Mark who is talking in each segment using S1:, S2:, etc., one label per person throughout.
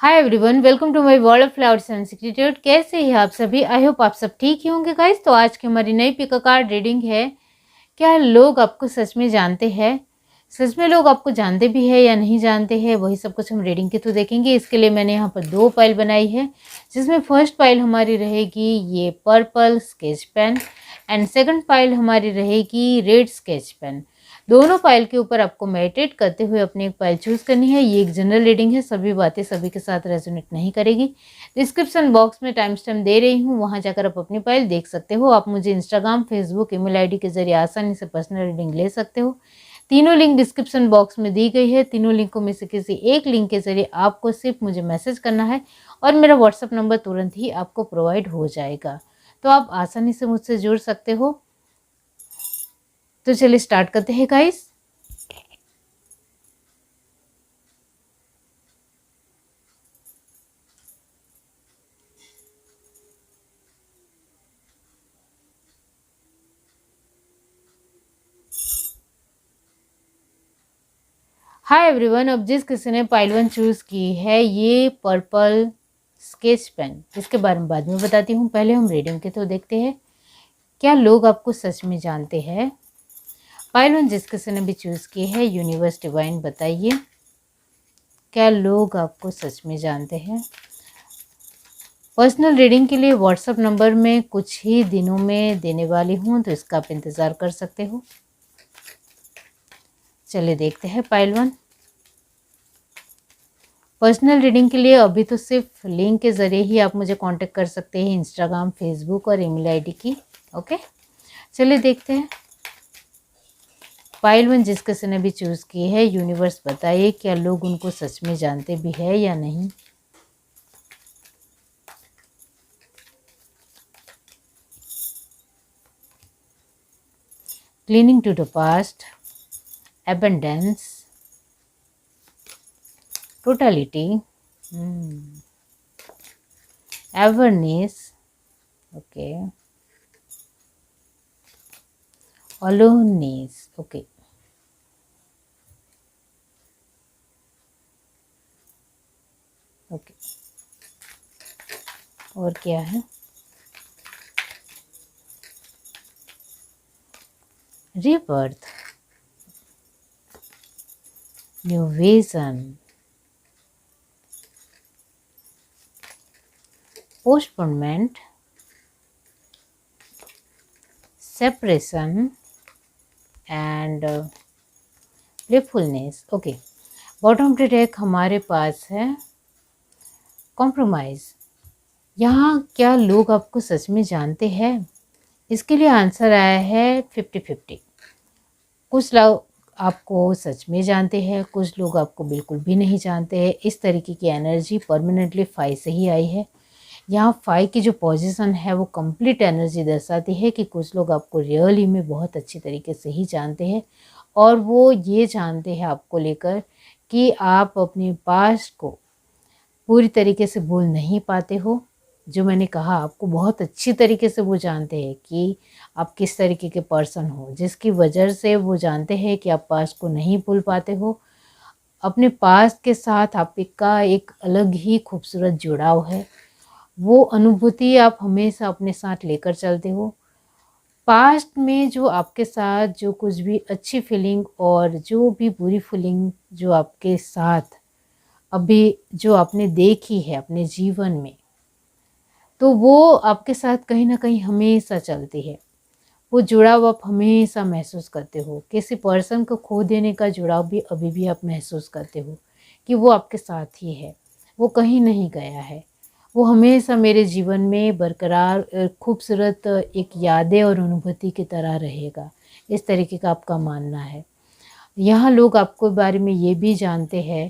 S1: Hi everyone, welcome to my world of flowers and institute. कैसे हैं आप सभी? आई होप आप सब ठीक ही होंगे गाइस। तो आज की हमारी नई पिक कार्ड रीडिंग है। क्या लोग आपको सच में जानते हैं? सच में लोग आपको जानते भी है या नहीं जानते हैं, वही सब कुछ हम रीडिंग के थ्रू देखेंगे। इसके लिए मैंने यहाँ पर 2 पाइल बनाई है, जिसमें फर्स्ट पाइल हमारी रहेगी ये purple sketch pen and second pile हमारी रहेगी रेड स्केच पेन। दोनों फाइल के ऊपर आपको मेडिटेट करते हुए अपनी एक फाइल चूज करनी है। ये एक जनरल रीडिंग है, सभी बातें सभी के साथ रेजोनेट नहीं करेगी। डिस्क्रिप्शन बॉक्स में टाइम स्टैम्प दे रही हूँ, वहां जाकर आप अपनी फाइल देख सकते हो। आप मुझे इंस्टाग्राम, फेसबुक, ईमेल आईडी के जरिए आसानी से पर्सनल रीडिंग ले सकते हो। तीनों लिंक डिस्क्रिप्शन बॉक्स में दी गई है। तीनों लिंकों में से किसी एक लिंक के जरिए आपको सिर्फ मुझे मैसेज करना है और मेरा व्हाट्सअप नंबर तुरंत ही आपको प्रोवाइड हो जाएगा, तो आप आसानी से मुझसे जुड़ सकते हो। तो चलिए स्टार्ट करते हैं गाइस। हाय एवरीवन, अब जिस किसी ने पाइल 1 चूज़ की है ये पर्पल स्केच पेन, इसके बारे में बाद में बताती हूँ। पहले हम रीडिंग के तो देखते हैं। क्या लोग आपको सच में जानते हैं? पाइल 1 जिस किसी ने भी चूज़ की है, यूनिवर्स डिवाइन बताइए क्या लोग आपको सच में जानते हैं। पर्सनल रीडिंग के लिए व्हाट्सएप नंबर में कुछ ही दिनों में देने वाली हूँ, तो इसका आप इंतज़ार कर सकते हो। चलिए देखते हैं पाइल 1। पर्सनल रीडिंग के लिए अभी तो सिर्फ लिंक के ज़रिए ही आप मुझे कांटेक्ट कर सकते हैं, इंस्टाग्राम, फेसबुक और ईमेल आईडी की। ओके, चलिए देखते हैं। पाइल 1 जिस किसी ने भी चूज़ की है, यूनिवर्स बताइए क्या लोग उनको सच में जानते भी है या नहीं। Cleaning to the past, abundance, totality, awareness, okay, aloneness, okay, okay, और क्या है? rebirth, new vision, postponement, separation and playfulness। Okay, bottom deck हमारे पास है कॉम्प्रोमाइज़। यहाँ क्या लोग आपको सच में जानते हैं? इसके लिए आंसर आया है 50-50। कुछ लोग आपको सच में जानते हैं, कुछ लोग आपको बिल्कुल भी नहीं जानते हैं। इस तरीके की एनर्जी परमानेंटली 5 से ही आई है। यहाँ 5 की जो पोजीशन है वो कंप्लीट एनर्जी दर्शाती है कि कुछ लोग आपको रियली में बहुत अच्छी तरीके से ही जानते हैं, और वो ये जानते हैं आपको लेकर कि आप अपने पास्ट को पूरी तरीके से भूल नहीं पाते हो। जो मैंने कहा, आपको बहुत अच्छी तरीके से वो जानते हैं कि आप किस तरीके के पर्सन हो, जिसकी वजह से वो जानते हैं कि आप पास्ट को नहीं भूल पाते हो। अपने पास्ट के साथ आपका एक अलग ही खूबसूरत जुड़ाव है। वो अनुभूति आप हमेशा अपने साथ लेकर चलते हो। पास्ट में जो आपके साथ जो कुछ भी अच्छी फीलिंग और जो भी बुरी फीलिंग जो आपके साथ अभी जो आपने देखी है अपने जीवन में, तो वो आपके साथ कहीं ना कहीं हमेशा चलती है। वो जुड़ाव आप हमेशा महसूस करते हो। किसी पर्सन को खो देने का जुड़ाव भी अभी भी आप महसूस करते हो कि वो आपके साथ ही है, वो कहीं नहीं गया है। वो हमेशा मेरे जीवन में बरकरार खूबसूरत एक यादें और अनुभूति की तरह रहेगा, इस तरीके का आपका मानना है। यहाँ लोग आपको बारे में ये भी जानते हैं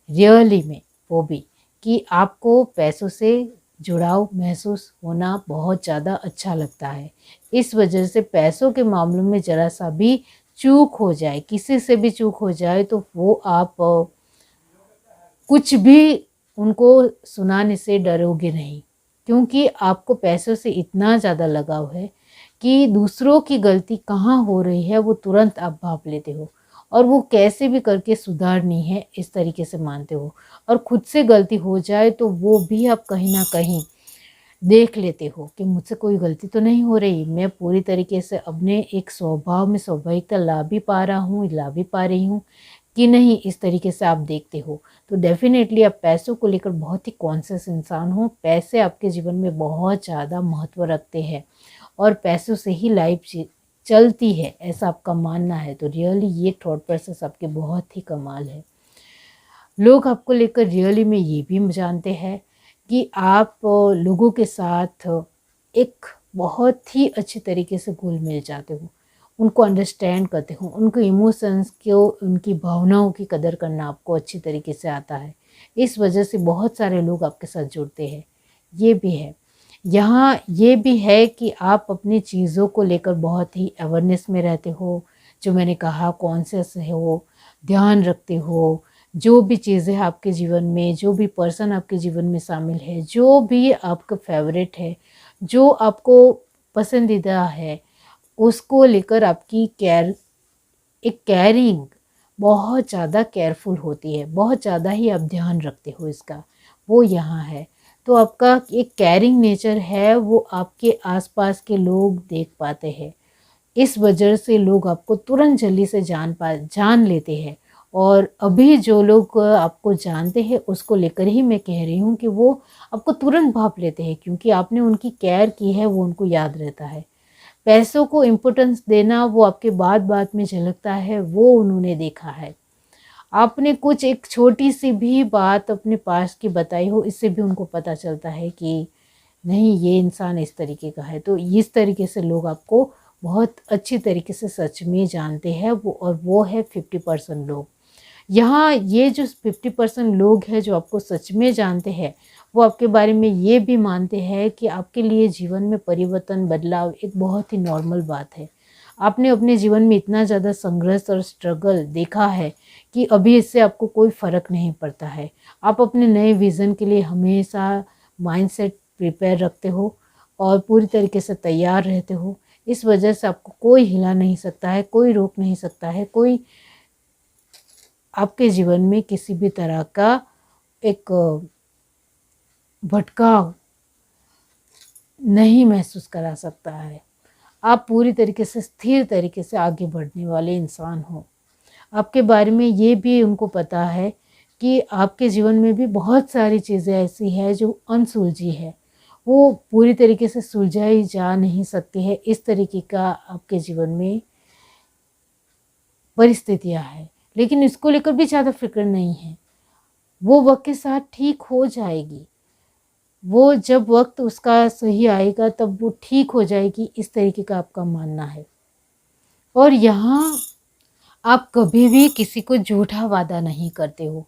S1: रियली में, वो भी, कि आपको पैसों से जुड़ाव महसूस होना बहुत ज़्यादा अच्छा लगता है। इस वजह से पैसों के मामलों में ज़रा सा भी चूक हो जाए, किसी से भी चूक हो जाए, तो वो आप कुछ भी उनको सुनाने से डरोगे नहीं, क्योंकि आपको पैसों से इतना ज़्यादा लगाव है कि दूसरों की गलती कहाँ हो रही है वो तुरंत आप भाप लेते हो। और वो कैसे भी करके सुधारनी है इस तरीके से मानते हो। और खुद से गलती हो जाए तो वो भी आप कहीं ना कहीं देख लेते हो कि मुझसे कोई गलती तो नहीं हो रही, मैं पूरी तरीके से अपने एक स्वभाव में स्वाभाविकता ला भी पा रहा हूँ, ला भी पा रही हूँ कि नहीं, इस तरीके से आप देखते हो। तो डेफ़िनेटली आप पैसों को लेकर बहुत ही कॉन्शियस इंसान हो। पैसे आपके जीवन में बहुत ज़्यादा महत्व रखते हैं और पैसों से ही लाइफ चलती है, ऐसा आपका मानना है। तो रियली ये थॉट प्रोसेस आपके बहुत ही कमाल है। लोग आपको लेकर रियली में ये भी जानते हैं कि आप लोगों के साथ एक बहुत ही अच्छी तरीके से घुल मिल जाते हो, उनको अंडरस्टैंड करते हो, उनको इमोशंस को, उनकी भावनाओं की कदर करना आपको अच्छी तरीके से आता है। इस वजह से बहुत सारे लोग आपके साथ जुड़ते हैं। ये भी है, यहाँ ये भी है कि आप अपनी चीज़ों को लेकर बहुत ही अवेयरनेस में रहते हो, जो मैंने कहा कॉन्शियस हो, ध्यान रखते हो। जो भी चीज़ें आपके जीवन में, जो भी पर्सन आपके जीवन में शामिल है, जो भी आपका फेवरेट है, जो आपको पसंदीदा है, उसको लेकर आपकी एक केयरिंग बहुत ज़्यादा केयरफुल होती है, बहुत ज़्यादा ही आप ध्यान रखते हो इसका, वो यहाँ है। तो आपका एक केयरिंग नेचर है, वो आपके आसपास के लोग देख पाते हैं। इस वजह से लोग आपको तुरंत जल्दी से जान लेते हैं। और अभी जो लोग आपको जानते हैं उसको लेकर ही मैं कह रही हूँ कि वो आपको तुरंत भाप लेते हैं, क्योंकि आपने उनकी केयर की है, वो उनको याद रहता है। पैसों को इम्पोर्टेंस देना वो आपके बात बात में झलकता है, वो उन्होंने देखा है। आपने कुछ एक छोटी सी भी बात अपने पास की बताई हो, इससे भी उनको पता चलता है कि नहीं, ये इंसान इस तरीके का है। तो इस तरीके से लोग आपको बहुत अच्छी तरीके से सच में जानते हैं, वो और वो है 50% लोग। यहाँ ये जो 50% लोग हैं जो आपको सच में जानते हैं, वो आपके बारे में ये भी मानते हैं कि आपके लिए जीवन में परिवर्तन, बदलाव एक बहुत ही नॉर्मल बात है। आपने अपने जीवन में इतना ज़्यादा संघर्ष और स्ट्रगल देखा है कि अभी इससे आपको कोई फ़र्क नहीं पड़ता है। आप अपने नए विज़न के लिए हमेशा माइंडसेट प्रिपेयर रखते हो और पूरी तरीके से तैयार रहते हो। इस वजह से आपको कोई हिला नहीं सकता है, कोई रोक नहीं सकता है, कोई आपके जीवन में किसी भी तरह का एक भटकाव नहीं महसूस करा सकता है। आप पूरी तरीके से स्थिर तरीके से आगे बढ़ने वाले इंसान हो। आपके बारे में ये भी उनको पता है कि आपके जीवन में भी बहुत सारी चीज़ें ऐसी हैं जो अनसुलझी है, वो पूरी तरीके से सुलझाई जा नहीं सकती है। इस तरीके का आपके जीवन में परिस्थितियाँ हैं, लेकिन इसको लेकर भी ज़्यादा फ़िक्र नहीं है। वो वक़्त के साथ ठीक हो जाएगी। वो जब वक़्त उसका सही आएगा तब वो ठीक हो जाएगी, इस तरीके का आपका मानना है। और यहाँ आप कभी भी किसी को झूठा वादा नहीं करते हो।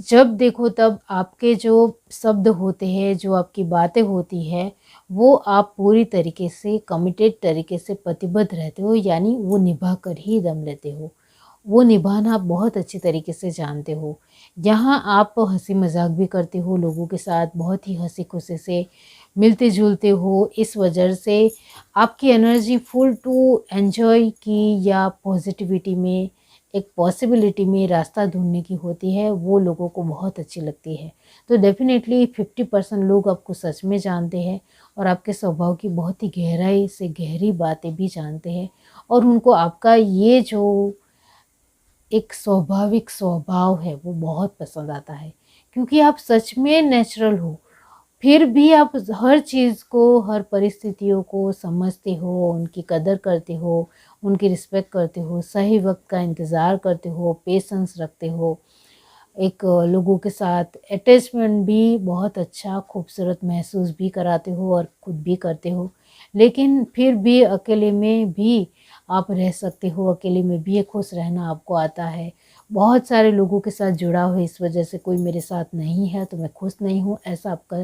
S1: जब देखो तब आपके जो शब्द होते हैं, जो आपकी बातें होती हैं, वो आप पूरी तरीके से कमिटेड तरीके से प्रतिबद्ध रहते हो, यानी वो निभा कर ही दम लेते हो। वो निभाना आप बहुत अच्छी तरीके से जानते हो। यहाँ आप हँसी मज़ाक भी करते हो लोगों के साथ, बहुत ही हँसी-खुशी से मिलते-जुलते हो। इस वजह से आपकी एनर्जी फुल टू एन्जॉय की या पॉज़िटिविटी में, एक पॉसिबिलिटी में रास्ता ढूँढने की होती है, वो लोगों को बहुत अच्छी लगती है। तो डेफ़िनेटली 50% लोग आपको सच में जानते हैं और आपके स्वभाव की बहुत ही गहराई से गहरी बातें भी जानते हैं, और उनको आपका ये जो एक स्वाभाविक स्वभाव है वो बहुत पसंद आता है, क्योंकि आप सच में नेचुरल हो। फिर भी आप हर चीज़ को, हर परिस्थितियों को समझते हो, उनकी कदर करते हो, उनकी रिस्पेक्ट करते हो, सही वक्त का इंतज़ार करते हो, पेशेंस रखते हो। एक लोगों के साथ अटैचमेंट भी बहुत अच्छा खूबसूरत महसूस भी कराते हो और खुद भी करते हो। लेकिन फिर भी अकेले में भी आप रह सकते हो, अकेले में भी खुश रहना आपको आता है। बहुत सारे लोगों के साथ जुड़ा हो, इस वजह से कोई मेरे साथ नहीं है तो मैं खुश नहीं हूँ, ऐसा आपका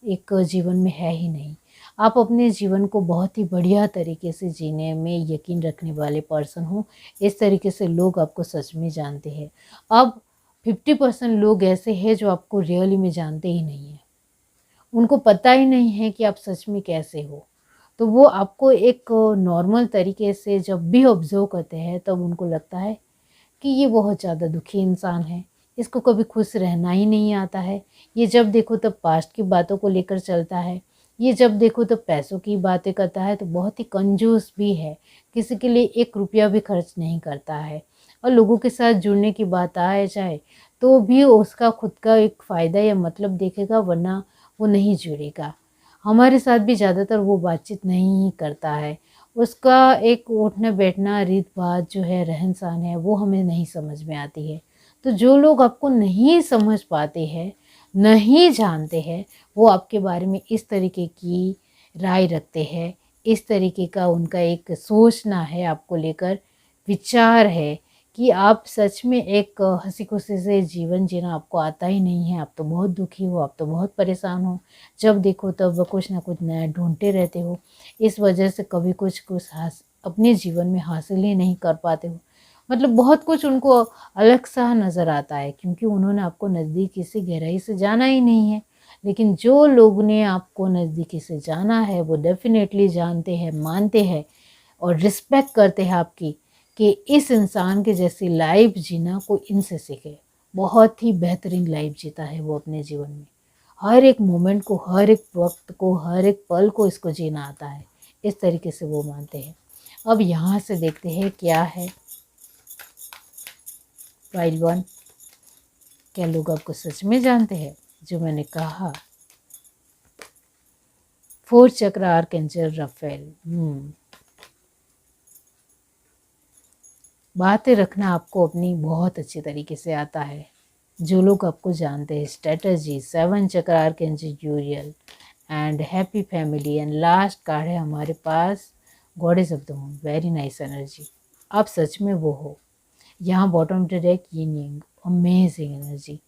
S1: एक जीवन में है ही नहीं। आप अपने जीवन को बहुत ही बढ़िया तरीके से जीने में यकीन रखने वाले पर्सन हो। इस तरीके से लोग आपको सच में जानते हैं। अब 50% लोग ऐसे हैं जो आपको रियली में जानते ही नहीं हैं। उनको पता ही नहीं है कि आप सच में कैसे हो। तो वो आपको एक नॉर्मल तरीके से जब भी ऑब्ज़र्व करते हैं तब उनको लगता है कि ये बहुत ज़्यादा दुखी इंसान है, इसको कभी खुश रहना ही नहीं आता है, ये जब देखो तब पास्ट की बातों को लेकर चलता है, ये जब देखो तब पैसों की बातें करता है, तो बहुत ही कंजूस भी है, किसी के लिए 1 रुपया भी खर्च नहीं करता है। और लोगों के साथ जुड़ने की बात आ जाए तो भी उसका खुद का एक फ़ायदा या मतलब देखेगा, वरना वो नहीं जुड़ेगा। हमारे साथ भी ज़्यादातर वो बातचीत नहीं करता है। उसका एक उठना बैठना रीत-बात जो है, रहन-सहन है, वो हमें नहीं समझ में आती है। तो जो लोग आपको नहीं समझ पाते हैं, नहीं जानते हैं, वो आपके बारे में इस तरीके की राय रखते हैं, इस तरीके का उनका एक सोचना है आपको लेकर, विचार है कि आप सच में एक हँसी-खुशी से जीवन जीना आपको आता ही नहीं है, आप तो बहुत दुखी हो, आप तो बहुत परेशान हो। जब देखो तब कुछ ना कुछ नया ढूँढते रहते हो। इस वजह से कभी कुछ अपने जीवन में हासिल ही नहीं कर पाते हो। मतलब बहुत कुछ उनको अलग-सा नज़र आता है, क्योंकि उन्होंने आपको नज़दीकी से गहराई से जाना ही नहीं है। लेकिन जो लोग ने आपको नज़दीकी से जाना है, वो डेफ़िनेटली जानते हैं, मानते हैं और रिस्पेक्ट करते हैं आपकी, कि इस इंसान के जैसी लाइफ जीना कोई इनसे सीखे। बहुत ही बेहतरीन लाइफ जीता है वो अपने जीवन में। हर एक मोमेंट को, हर एक वक़्त को, हर एक पल को इसको जीना आता है। इस तरीके से वो मानते हैं। अब यहाँ से देखते हैं क्या है फाइल 1। क्या लोग आपको सच में जानते हैं? जो मैंने कहा 4 चक्र आर्कएंजल राफेल। बातें रखना आपको अपनी बहुत अच्छे तरीके से आता है। जो लोग आपको जानते हैं, strategy 7 chakra archangel Uriel and happy family and last card है हमारे पास goddess of the moon. Very nice energy. आप सच में वो हो। यहाँ बॉटम डायरेक्ट यिंग, अमेजिंग एनर्जी।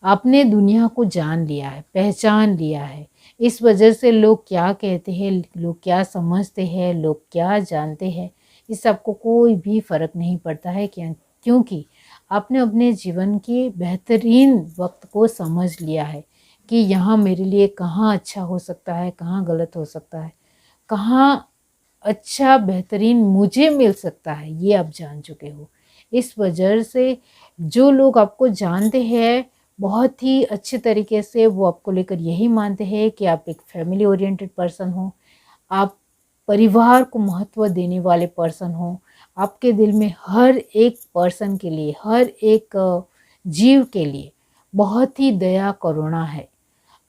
S1: आपने दुनिया को जान लिया है, पहचान लिया है। इस वजह से लोग क्या कहते हैं, लोग क्या समझते हैं, लोग क्या जानते हैं, इस सबको कोई भी फ़र्क नहीं पड़ता है। क्या? क्योंकि आपने अपने जीवन के बेहतरीन वक्त को समझ लिया है कि यहाँ मेरे लिए कहाँ अच्छा हो सकता है, कहाँ गलत हो सकता है, कहाँ अच्छा बेहतरीन मुझे मिल सकता है, ये आप जान चुके हो। इस वजह से जो लोग आपको जानते हैं बहुत ही अच्छे तरीके से, वो आपको लेकर यही मानते हैं कि आप एक फैमिली ओरिएंटेड पर्सन हो, आप परिवार को महत्व देने वाले पर्सन हो। आपके दिल में हर एक पर्सन के लिए, हर एक जीव के लिए बहुत ही दया करुणा है।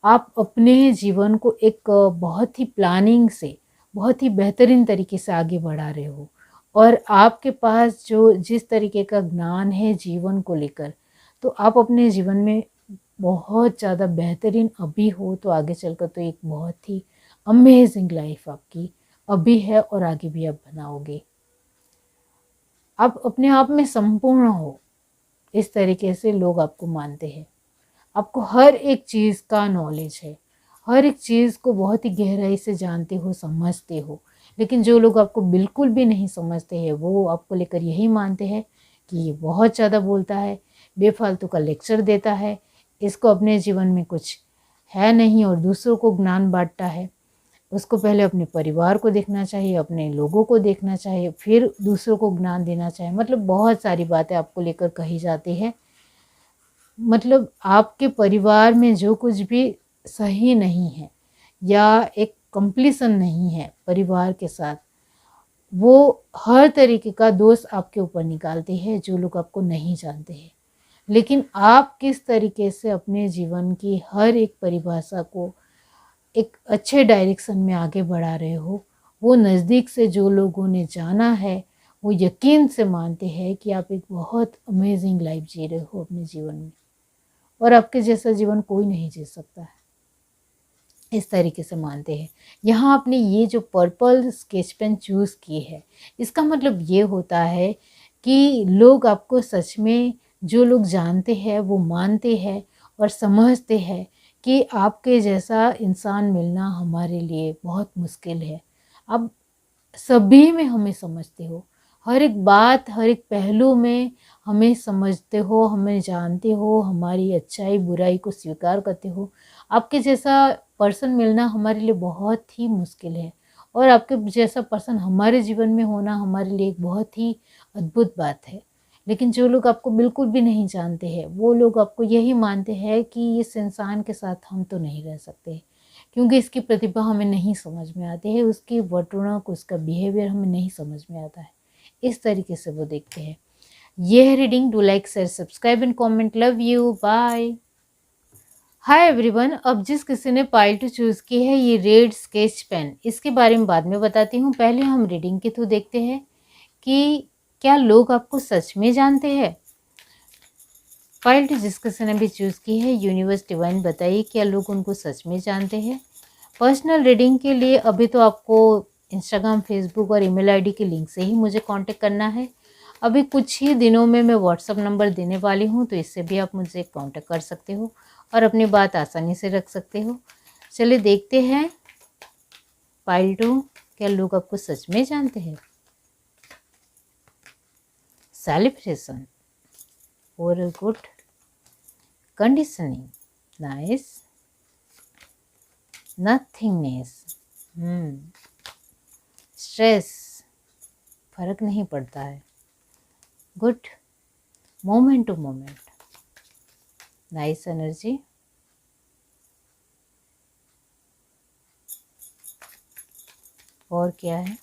S1: आप अपने जीवन को एक बहुत ही प्लानिंग से, बहुत ही बेहतरीन तरीके से आगे बढ़ा रहे हो। और आपके पास जो जिस तरीके का ज्ञान है जीवन को लेकर, तो आप अपने जीवन में बहुत ज़्यादा बेहतरीन अभी हो, तो आगे चलकर तो एक बहुत ही अमेजिंग लाइफ आपकी अभी है और आगे भी आप बनाओगे। आप अपने आप में संपूर्ण हो, इस तरीके से लोग आपको मानते हैं। आपको हर एक चीज़ का नॉलेज है, हर एक चीज़ को बहुत ही गहराई से जानते हो, समझते हो। लेकिन जो लोग आपको बिल्कुल भी नहीं समझते हैं, वो आपको लेकर यही मानते हैं कि ये बहुत ज़्यादा बोलता है, बेफालतू का लेक्चर देता है, इसको अपने जीवन में कुछ है नहीं और दूसरों को ज्ञान बांटता है। उसको पहले अपने परिवार को देखना चाहिए, अपने लोगों को देखना चाहिए, फिर दूसरों को ज्ञान देना चाहिए। मतलब बहुत सारी बातें आपको लेकर कही जाती है। मतलब आपके परिवार में जो कुछ भी सही नहीं है या एक कंप्लीसन नहीं है परिवार के साथ, वो हर तरीके का दोष आपके ऊपर निकालते हैं, जो लोग आपको नहीं जानते हैं। लेकिन आप किस तरीके से अपने जीवन की हर एक परिभाषा को एक अच्छे डायरेक्शन में आगे बढ़ा रहे हो, वो नज़दीक से जो लोगों ने जाना है, वो यकीन से मानते हैं कि आप एक बहुत अमेजिंग लाइफ जी रहे हो अपने जीवन में, और आपके जैसा जीवन कोई नहीं जी सकता है। इस तरीके से मानते हैं। यहाँ आपने ये जो पर्पल स्केच पेन चूज़ की है, इसका मतलब ये होता है कि लोग आपको सच में, जो लोग जानते हैं वो मानते हैं और समझते हैं कि आपके जैसा इंसान मिलना हमारे लिए बहुत मुश्किल है। आप सभी में हमें समझते हो, हर एक बात, हर एक पहलू में हमें समझते हो, हमें जानते हो, हमारी अच्छाई बुराई को स्वीकार करते हो। आपके जैसा पर्सन मिलना हमारे लिए बहुत ही मुश्किल है, और आपके जैसा पर्सन हमारे जीवन में होना हमारे लिए एक बहुत ही अद्भुत बात है। लेकिन जो लोग आपको बिल्कुल भी नहीं जानते हैं वो लोग आपको यही मानते हैं कि इस इंसान के साथ हम तो नहीं रह सकते, क्योंकि इसकी प्रतिभा हमें नहीं समझ में आती है, उसकी वर्तणुक, उसका बिहेवियर हमें नहीं समझ में आता है। इस तरीके से वो देखते हैं। ये है reading. Do like, share, subscribe and comment. Love you, bye. Hi everyone. अब जिस किसी ने पाइल टू चूज़ की है ये रेड स्केच पेन, इसके बारे में बाद में बताती हूँ। पहले हम रीडिंग के थ्रू देखते हैं कि क्या लोग आपको सच में जानते हैं। पाइल टू जिस किसी ने भी चूज़ की है, यूनिवर्स डिवाइन बताइए क्या लोग उनको सच में जानते हैं। पर्सनल रीडिंग के लिए अभी तो आपको इंस्टाग्राम, फेसबुक और ईमेल आईडी के लिंक से ही मुझे कांटेक्ट करना है। अभी कुछ ही दिनों में मैं व्हाट्सअप नंबर देने वाली हूँ, तो इससे भी आप मुझसे कांटेक्ट कर सकते हो और अपनी बात आसानी से रख सकते हो। चलिए देखते हैं पाइल टू, क्या लोग आपको सच में जानते हैं। सेलिब्रेशन, और good conditioning, nice, nothingness, stress, फर्क नहीं पड़ता है, good, moment to moment, nice energy, और क्या है,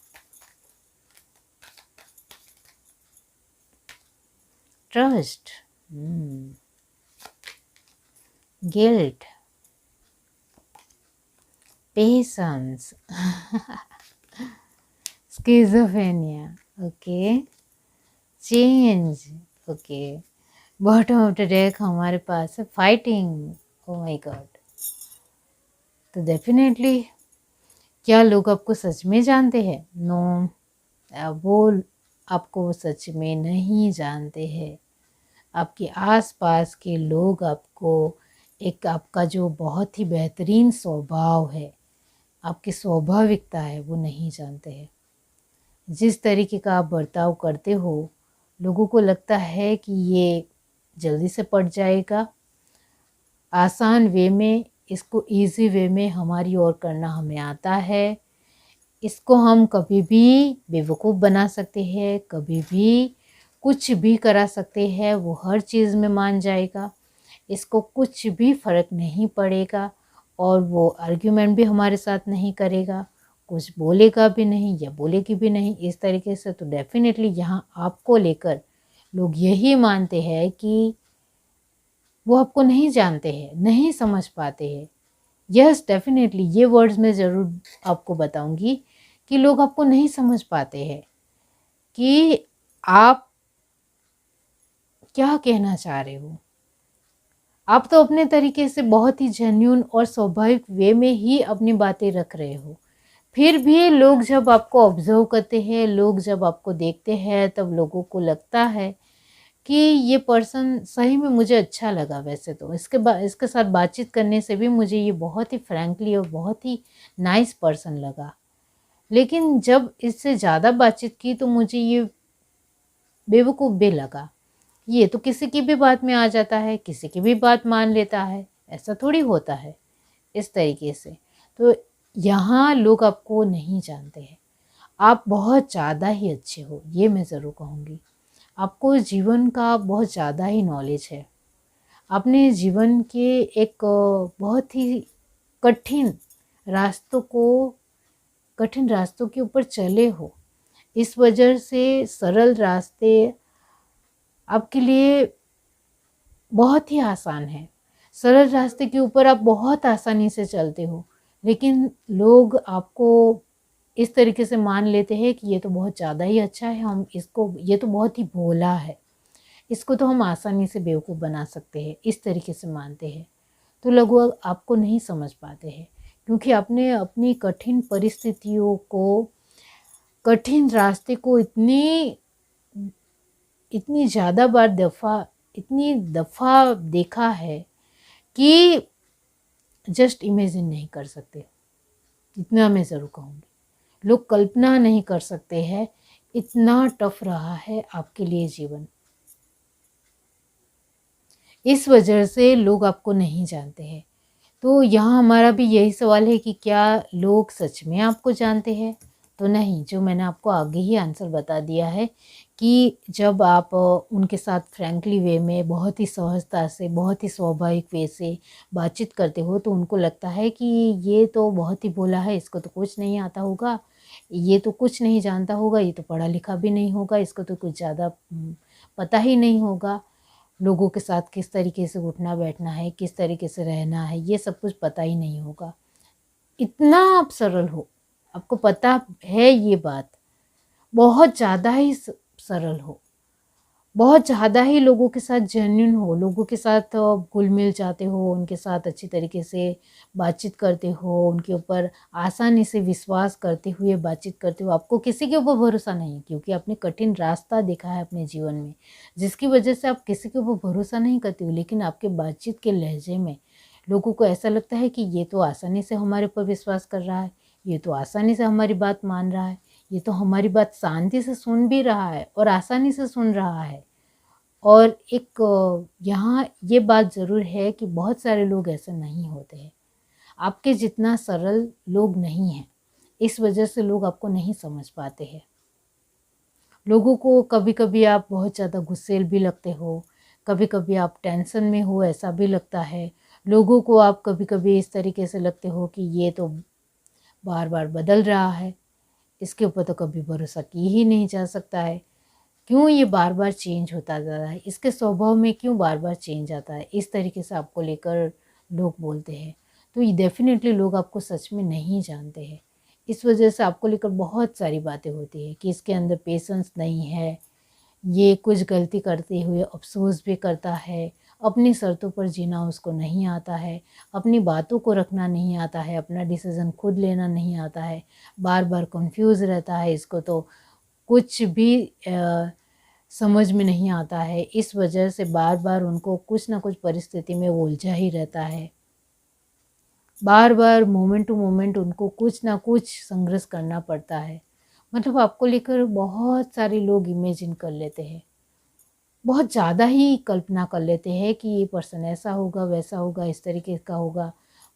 S1: trust, guilt, patience, schizophrenia, okay, change, okay. Bottom of the deck हमारे पास है फाइटिंग, ओ माय गॉड। तो डेफिनेटली क्या लोग आपको सच में जानते हैं? नो, वो आपको सच में नहीं जानते हैं। आपके आसपास के लोग आपको एक, आपका जो बहुत ही बेहतरीन स्वभाव है, आपकी स्वाभाविकता है, वो नहीं जानते हैं। जिस तरीके का आप बर्ताव करते हो, लोगों को लगता है कि ये जल्दी से पट जाएगा, आसान वे में, इसको इजी वे में हमारी ओर करना हमें आता है, इसको हम कभी भी बेवकूफ़ बना सकते हैं, कभी भी कुछ भी करा सकते हैं, वो हर चीज़ में मान जाएगा, इसको कुछ भी फ़र्क नहीं पड़ेगा और वो आर्ग्यूमेंट भी हमारे साथ नहीं करेगा, कुछ बोलेगा भी नहीं या बोलेगी भी नहीं, इस तरीके से। तो डेफिनेटली यहाँ आपको लेकर लोग यही मानते हैं कि वो आपको नहीं जानते हैं, नहीं समझ पाते हैं। यस, डेफिनेटली ये वर्ड्स मैं ज़रूर आपको बताऊंगी कि लोग आपको नहीं समझ पाते हैं कि आप क्या कहना चाह रहे हो। आप तो अपने तरीके से बहुत ही जेन्युइन और स्वाभाविक वे में ही अपनी बातें रख रहे हो, फिर भी लोग जब आपको ऑब्जर्व करते हैं, लोग जब आपको देखते हैं, तब लोगों को लगता है कि ये पर्सन सही में मुझे अच्छा लगा। वैसे तो इसके साथ बातचीत करने से भी मुझे ये बहुत ही फ्रैंकली और बहुत ही नाइस पर्सन लगा, लेकिन जब इससे ज़्यादा बातचीत की तो मुझे ये बेवकूफ़ भी लगा। ये तो किसी की भी बात में आ जाता है, किसी की भी बात मान लेता है, ऐसा थोड़ी होता है। इस तरीके से तो यहाँ लोग आपको नहीं जानते हैं। आप बहुत ज़्यादा ही अच्छे हो, ये मैं ज़रूर कहूँगी। आपको जीवन का बहुत ज़्यादा ही नॉलेज है। आपने जीवन के एक बहुत ही कठिन कठिन रास्तों के ऊपर चले हो, इस वजह से सरल रास्ते आपके लिए बहुत ही आसान है। सरल रास्ते के ऊपर आप बहुत आसानी से चलते हो, लेकिन लोग आपको इस तरीके से मान लेते हैं कि ये तो बहुत ज़्यादा ही अच्छा है, हम इसको, ये तो बहुत ही भोला है, इसको तो हम आसानी से बेवकूफ़ बना सकते हैं, इस तरीके से मानते हैं। तो लोग आपको नहीं समझ पाते हैं, क्योंकि आपने अपनी कठिन परिस्थितियों को, कठिन रास्ते को इतनी ज़्यादा इतनी दफ़ा देखा है कि जस्ट इमेजिन नहीं कर सकते। इतना मैं ज़रूर कहूँगी, लोग कल्पना नहीं कर सकते हैं, इतना टफ रहा है आपके लिए जीवन। इस वजह से लोग आपको नहीं जानते हैं। तो यहाँ हमारा भी यही सवाल है कि क्या लोग सच में आपको जानते हैं? तो नहीं, जो मैंने आपको आगे ही आंसर बता दिया है कि जब आप उनके साथ फ्रैंकली वे में बहुत ही सहजता से, बहुत ही स्वाभाविक वे से बातचीत करते हो, तो उनको लगता है कि ये तो बहुत ही भोला है, इसको तो कुछ नहीं आता होगा, ये तो कुछ नहीं जानता होगा, ये तो पढ़ा लिखा भी नहीं होगा, इसको तो कुछ ज़्यादा पता ही नहीं होगा, लोगों के साथ किस तरीके से उठना बैठना है, किस तरीके से रहना है, ये सब कुछ पता ही नहीं होगा। इतना आप सरल हो, आपको पता है ये बात, बहुत ज़्यादा ही सरल हो, बहुत ज़्यादा ही लोगों के साथ जेन्युइन हो, लोगों के साथ घुल-मिल जाते हो, उनके साथ अच्छी तरीके से बातचीत करते हो, उनके ऊपर आसानी से विश्वास करते हुए बातचीत करते हो। आपको किसी के ऊपर भरोसा नहीं, क्योंकि आपने कठिन रास्ता देखा है अपने जीवन में, जिसकी वजह से आप किसी के ऊपर भरोसा नहीं करते हो। लेकिन आपके बातचीत के लहजे में लोगों को ऐसा लगता है कि ये तो आसानी से हमारे ऊपर विश्वास कर रहा है, ये तो आसानी से हमारी बात मान रहा है, ये तो हमारी बात शांति से सुन भी रहा है और आसानी से सुन रहा है। और एक यहाँ ये बात ज़रूर है कि बहुत सारे लोग ऐसे नहीं होते हैं। आपके जितना सरल लोग नहीं हैं, इस वजह से लोग आपको नहीं समझ पाते हैं। लोगों को कभी-कभी आप बहुत ज़्यादा गुस्सैल भी लगते हो, कभी-कभी आप टेंशन में हो ऐसा भी लगता है। लोगों को आप कभी-कभी इस तरीके से लगते हो कि ये तो बार-बार बदल रहा है, इसके ऊपर तो कभी भरोसा की ही नहीं जा सकता है। क्यों ये बार-बार चेंज होता जा रहा है? इसके स्वभाव में क्यों बार-बार चेंज आता है? इस तरीके से आपको लेकर लोग बोलते हैं। तो ये डेफ़िनेटली लोग आपको सच में नहीं जानते हैं। इस वजह से आपको लेकर बहुत सारी बातें होती हैं कि इसके अंदर पेशेंस नहीं है, ये कुछ गलती करते हुए अफ़सोस भी करता है, अपनी शर्तों पर जीना उसको नहीं आता है, अपनी बातों को रखना नहीं आता है, अपना डिसीज़न खुद लेना नहीं आता है, बार-बार कन्फ्यूज़ रहता है, इसको तो कुछ भी समझ में नहीं आता है। इस वजह से बार-बार उनको कुछ ना कुछ परिस्थिति में वो उलझा ही रहता है। बार-बार मोमेंट टू मोमेंट उनको कुछ ना कुछ संघर्ष करना पड़ता है। मतलब आपको लेकर बहुत सारे लोग इमेजिन कर लेते हैं। बहुत ज़्यादा ही कल्पना कर लेते हैं कि ये पर्सन ऐसा होगा, वैसा होगा, इस तरीके का होगा।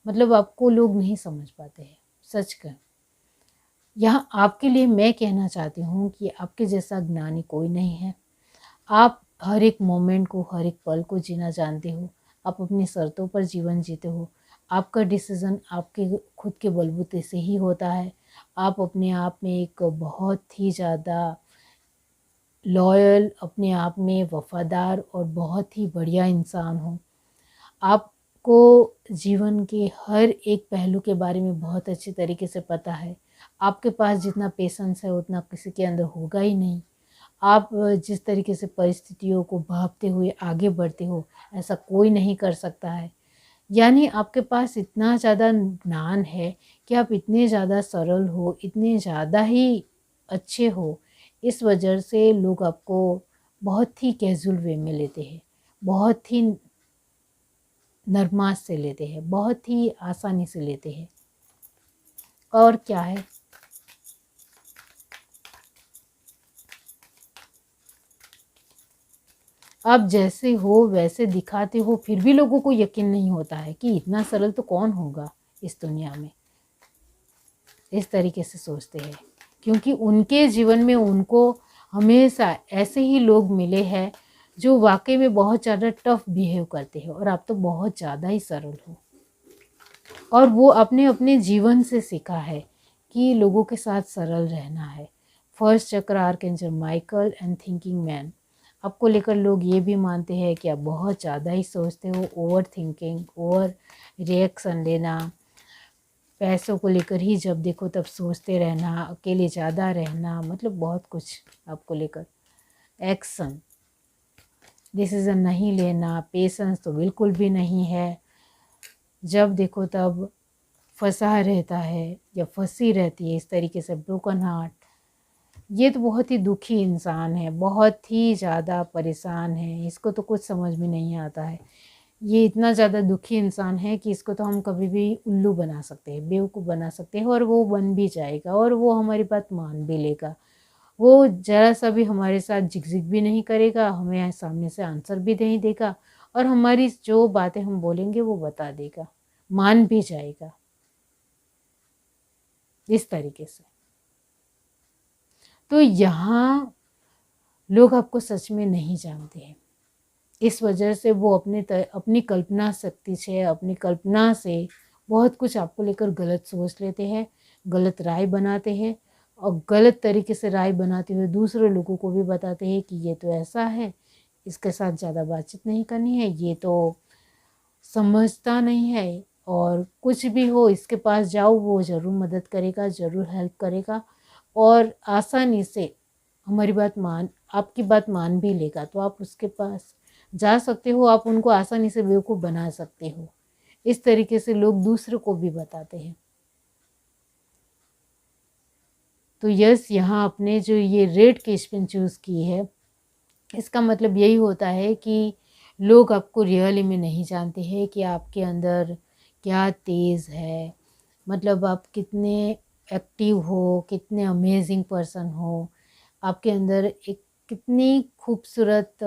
S1: मतलब आपको लोग नहीं समझ पाते हैं, सच कहूँ। यहाँ आपके लिए मैं कहना चाहती हूँ कि आपके जैसा ज्ञानी कोई नहीं है। आप हर एक मोमेंट को, हर एक पल को जीना जानते हो। आप अपनी शर्तों पर जीवन जीते हो। आपका डिसीज़न आपके खुद के बलबूते से ही होता है। आप अपने आप में एक बहुत ही ज़्यादा लॉयल, अपने आप में वफ़ादार और बहुत ही बढ़िया इंसान हो। आपको जीवन के हर एक पहलू के बारे में बहुत अच्छी तरीके से पता है। आपके पास जितना पेशेंस है उतना किसी के अंदर होगा ही नहीं। आप जिस तरीके से परिस्थितियों को भाँपते हुए आगे बढ़ते हो, ऐसा कोई नहीं कर सकता है। यानी आपके पास इतना ज़्यादा ज्ञान है कि आप इतने ज़्यादा सरल हो, इतने ज़्यादा ही अच्छे हो, इस वजह से लोग आपको बहुत ही कैज़ुअल वे में लेते हैं, बहुत ही नरमाश से लेते हैं, बहुत ही आसानी से लेते हैं। और क्या है, आप जैसे हो वैसे दिखाते हो, फिर भी लोगों को यकीन नहीं होता है कि इतना सरल तो कौन होगा इस दुनिया में। इस तरीके से सोचते हैं, क्योंकि उनके जीवन में उनको हमेशा ऐसे ही लोग मिले हैं जो वाक़ई में बहुत ज़्यादा टफ़ बिहेव करते हैं, और आप तो बहुत ज़्यादा ही सरल हो। और वो अपने अपने जीवन से सीखा है कि लोगों के साथ सरल रहना है। फर्स्ट चक्र archangel Michael and thinking man. आपको लेकर लोग ये भी मानते हैं कि आप बहुत ज़्यादा ही सोचते हो, ओवर थिंकिंग, ओवर रिएक्शन लेना, पैसों को लेकर ही जब देखो तब सोचते रहना, अकेले ज़्यादा रहना, मतलब बहुत कुछ आपको लेकर। एक्शन, डिसीज़न नहीं लेना, पेशेंस तो बिल्कुल भी नहीं है, जब देखो तब फँसा रहता है या फँसी रहती है, इस तरीके से ब्रोकन हार्ट। ये तो बहुत ही दुखी इंसान है, बहुत ही ज़्यादा परेशान है, इसको तो कुछ समझ में नहीं आता है। ये इतना ज़्यादा दुखी इंसान है कि इसको तो हम कभी भी उल्लू बना सकते हैं, बेवकूफ़ बना सकते हैं, और वो बन भी जाएगा और वो हमारी बात मान भी लेगा। वो ज़रा-सा भी हमारे साथ झिक-झिक भी नहीं करेगा, हमें सामने से आंसर भी नहीं देगा, और हमारी जो बातें हम बोलेंगे वो बता देगा, मान भी जाएगा, इस तरीके से। तो यहाँ लोग आपको सच में नहीं जानते हैं। इस वजह से वो अपनी कल्पना शक्ति से, अपनी कल्पना से बहुत कुछ आपको लेकर गलत सोच लेते हैं, गलत राय बनाते हैं और गलत तरीके से राय बनाते हुए दूसरे लोगों को भी बताते हैं कि ये तो ऐसा है, इसके साथ ज़्यादा बातचीत नहीं करनी है, ये तो समझता नहीं है और कुछ भी हो इसके पास जाओ, वो ज़रूर मदद करेगा, ज़रूर हेल्प करेगा और आसानी से हमारी आपकी बात मान भी लेगा। तो आप उसके पास जा सकते हो, आप उनको आसानी से बेवकूफ़ बना सकते हो। इस तरीके से लोग दूसरे को भी बताते हैं। तो यस, यहाँ आपने जो ये रेड केश पेन चूज़ की है, इसका मतलब यही होता है कि लोग आपको रियली में नहीं जानते हैं कि आपके अंदर क्या तेज़ है, मतलब आप कितने एक्टिव हो, कितने अमेजिंग पर्सन हो, आपके अंदर एक कितनी खूबसूरत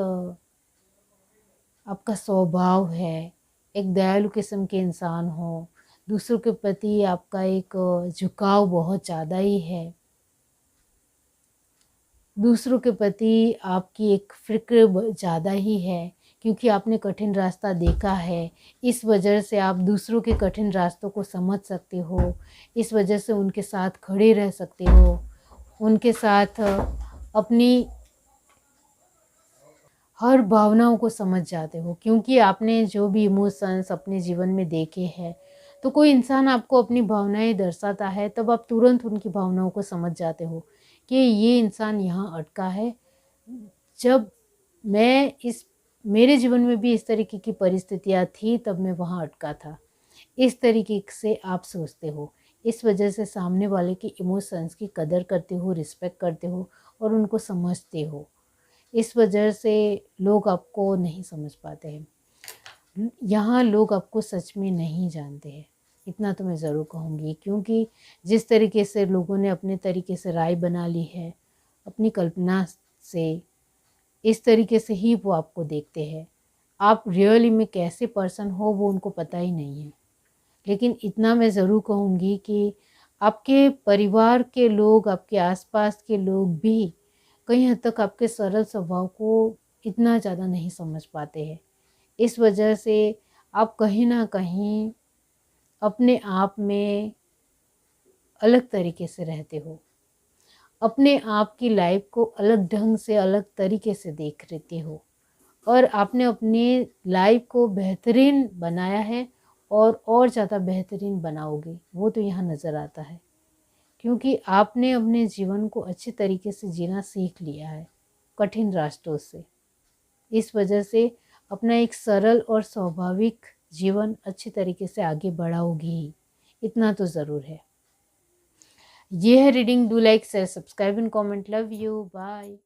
S1: आपका स्वभाव है, एक दयालु किस्म के इंसान हो, दूसरों के प्रति आपका एक झुकाव बहुत ज़्यादा ही है, दूसरों के प्रति आपकी एक फ़िक्र ज़्यादा ही है क्योंकि आपने कठिन रास्ता देखा है। इस वजह से आप दूसरों के कठिन रास्तों को समझ सकते हो, इस वजह से उनके साथ खड़े रह सकते हो, उनके साथ अपनी हर भावनाओं को समझ जाते हो क्योंकि आपने जो भी इमोशंस अपने जीवन में देखे हैं। तो कोई इंसान आपको अपनी भावनाएं दर्शाता है तब आप तुरंत उनकी भावनाओं को समझ जाते हो कि ये इंसान यहाँ अटका है। जब मैं इस मेरे जीवन में भी इस तरीके की परिस्थितियाँ थी तब मैं वहाँ अटका था। इस तरीके से आप सोचते हो, इस वजह से सामने वाले के इमोशंस की कदर करते हो, रिस्पेक्ट करते हो और उनको समझते हो। इस वजह से लोग आपको नहीं समझ पाते हैं। यहाँ लोग आपको सच में नहीं जानते हैं, इतना तो मैं ज़रूर कहूँगी क्योंकि जिस तरीके से लोगों ने अपने तरीके से राय बना ली है, अपनी कल्पना से, इस तरीके से ही वो आपको देखते हैं। आप रियली में कैसे पर्सन हो वो उनको पता ही नहीं है। लेकिन इतना मैं ज़रूर कहूँगी कि आपके परिवार के लोग, आपके आसपास के लोग भी कई हद तक आपके सरल स्वभाव को इतना ज़्यादा नहीं समझ पाते हैं। इस वजह से आप कहीं न कहीं अपने आप में अलग तरीके से रहते हो। अपने आप की लाइफ को अलग ढंग से, अलग तरीके से देख लेते हो और आपने अपनी लाइफ को बेहतरीन बनाया है और ज़्यादा बेहतरीन बनाओगे, वो तो यहाँ नज़र आता है। क्योंकि आपने अपने जीवन को अच्छे तरीके से जीना सीख लिया है, कठिन रास्तों से। इस वजह से अपना एक सरल और स्वाभाविक जीवन अच्छे तरीके से आगे बढ़ाओगे ही, इतना तो ज़रूर है। ये है reading. Do like, share, subscribe and comment. Love you, bye.